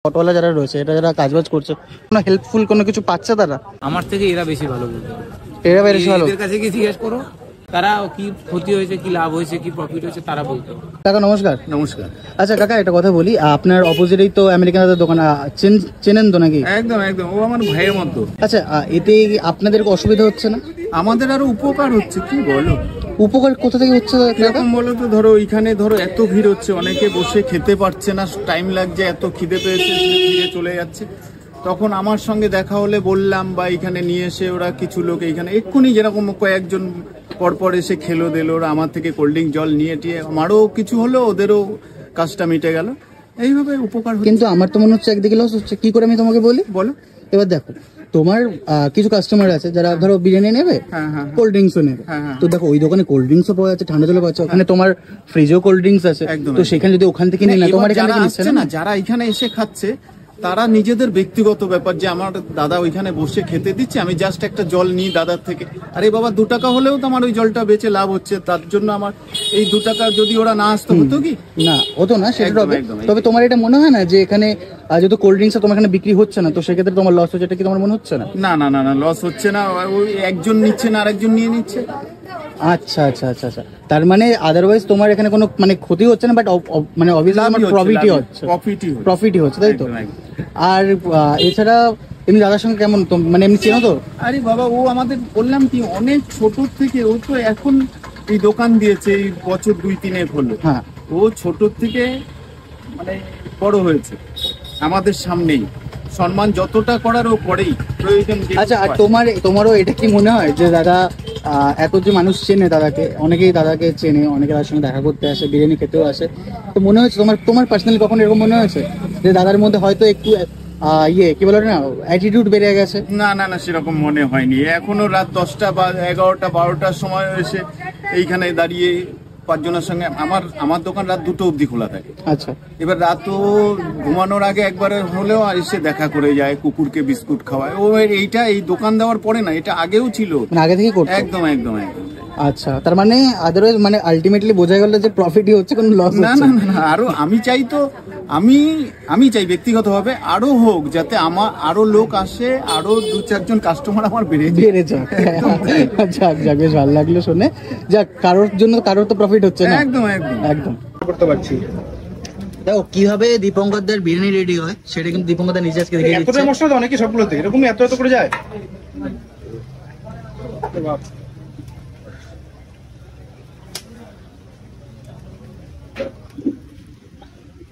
অটোওয়ালা যারা রয়েছে, এটা যারা কাজবাজ করছে, কোনো হেল্পফুল কোনো কিছু পাচ্ছে তারা? আমার থেকে এরা বেশি ভালো বলতে পারে। এরা বেশি ভালো? এদের কাছে কি জিজ্ঞেস করো, তারা কি ক্ষতি হয়েছে, কি লাভ হয়েছে, কি প্রফিট হয়েছে তারা বলতে পারে। কাকা নমস্কার। নমস্কার। আচ্ছা কাকা, একটা কথা বলি, আপনার অপোজিটেই তো আমেরিকান দাদার দোকান, চেনেন তো নাকি? একদম একদম, ও আমার ভাইয়ের মতো। আচ্ছা, এতে আপনাদের অসুবিধা হচ্ছে না? আমাদের আরো উপকার হচ্ছে। কি বলো, উপকার কোথা থেকে হচ্ছে কাকা? কিরকম বলো তো? ধরো এইখানে ধরো এত ভিড় হচ্ছে, অনেকে বসে খেতে পারছে না, টাইম লাগছে, এত খিদে পেয়েছে, ফিরে চলে যাচ্ছে। তখন আমার সঙ্গে দেখা হলে বললাম, বা এখানে নিয়ে এসে ওরা কিছু লোক এইখানে এক্ষুনি যেরকম কয়েকজন পরপর এসে খেলো দিলো, ওরা আমার থেকে কোল্ড ড্রিঙ্ক জল নিয়ে টিয়ে, আমারও কিছু হলো, ওদেরও কাজটা মিটে গেল, এইভাবে উপকার হচ্ছে। কিন্তু আমার তো মনে হচ্ছে একদিকে লস হচ্ছে। কি করে আমি তোমাকে বলি, বলো। এবার দেখো, তোমার কিছু কাস্টমার আছে যারা ধরো বিরিয়ানি নেবে, কোল্ড ড্রিঙ্কসও নেবে। তো দেখো, ওই দোকানে কোল্ড ড্রিঙ্কসও পাওয়া যাচ্ছে, ঠান্ডা জলও পাওয়া যাচ্ছে, ওখানে তোমার ফ্রিজেও কোল্ড ড্রিঙ্কস আছে। তো সেখানে যদি ওখান থেকে নিয়ে না, তোমার এখানে নিচ্ছে না। যারা এখানে এসে খাচ্ছে তারা নিজেদের ব্যক্তিগত ব্যাপার, যে আমার দাদা ওইখানে বসে খেতে দিচ্ছে, আমি জাস্ট একটা জল নিই দাদার থেকে, আরে বাবা 2 টাকা হলেও তো আমার ওই জলটা বেচে লাভ হচ্ছে, তার জন্য আমার এই 2 টাকা যদি ওরা না আসতো হতো কি না, হতো না, সেটা হবে। তবে তোমার এটা মনে হয় না যে এখানে যেহেতু কোল্ড ড্রিঙ্কস তোমার এখানে বিক্রি হচ্ছে না, তো সেক্ষেত্রে তোমার লস হচ্ছে, এটা কি তোমার মনে হচ্ছে না? না না না না, লস হচ্ছে না, ওই একজন নিচ্ছে না আরেকজন নিয়ে নিচ্ছে। আচ্ছা আচ্ছা আচ্ছা আচ্ছা, তার মানে আদারওয়াইজ তোমার এখানে কোনো মানে ক্ষতি হচ্ছে না, বাট মানে অবভিয়াসলি তোমার প্রফিটই হচ্ছে, প্রফিটই হচ্ছে, তাই তো? আর এছাড়া এমনি দাদার সঙ্গে কেমন, মানে এমনি চেনো তো? আরে বাবা, ও আমাদের বললাম কি অনেক ছোট থেকে, ও তো এখন এই দোকান দিয়েছে এই বছর 2-3 হলো। হ্যাঁ, ও ছোট থেকে মানে বড় হয়েছে আমাদের সামনেই, সম্মান যতটা করার ও করেই প্রয়োজন। আচ্ছা, আর তোমারও এটা কি মনে হয় যে দাদা এত যে মানুষ চেনে দাদাকে, অনেকেই দাদাকে চেনে, অনেকে তার সঙ্গে দেখা করতে আসে, বিরিয়ানি খেতেও আসে, তো মনে হয়েছে তোমার পার্সোনালি কখন এরকম মনে হয়েছে যে দাদার মধ্যে হয়তো একটু কি বলে না, অ্যাটিটিউড বেড়ে গেছে? না না না, সেরকম মনে হয়নি। এখনো রাত 10টা বা 11টা 12টার সময় এসে এইখানে দাঁড়িয়ে 5 জনের সঙ্গে, আমার দোকান রাত 2টো অবধি খোলা থাকে। আচ্ছা, এবার রাতও ঘুমানোর আগে একবার হলেও এসে দেখা করে যায়, কুকুরকে বিস্কুট খাওয়ায়। ও এইটা এই দোকান দেওয়ার পরে না, এটা আগেও ছিল, মানে আগে থেকে করতো? একদম একদম একদম। আচ্ছা, তার মানে আদারওয়াইজ মানে আলটিমেটলি বোঝা গেল যে প্রফিটই হচ্ছে, কোনো লস না না না, আরো আমি চাই তো, আমি চাই ব্যক্তিগতভাবে আরো হোক, যাতে আমার আরো লোক আসে, আরো 2-4 জন কাস্টমার আমার বেড়ে যাক। যাক যাক, বেশ ভালো লাগলো শুনে। যাক, কারোর তো প্রফিট হচ্ছে না। একদম একদম একদম করতে পারছি। দেখো কিভাবে দীপঙ্করদের বিরিয়ানি রেডি হয়, সেটা কিন্তু দীপঙ্করদা নিজে আজকে দেখে দিচ্ছে। এতটা মশলা তো অনেকে সবগুলোতে এরকম এত এত করে যায়।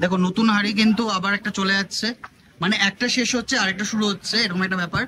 দেখো, নতুন হাঁড়ি কিন্তু আবার একটা চলে যাচ্ছে, মানে একটা শেষ হচ্ছে আরেকটা শুরু হচ্ছে, এরকম একটা ব্যাপার।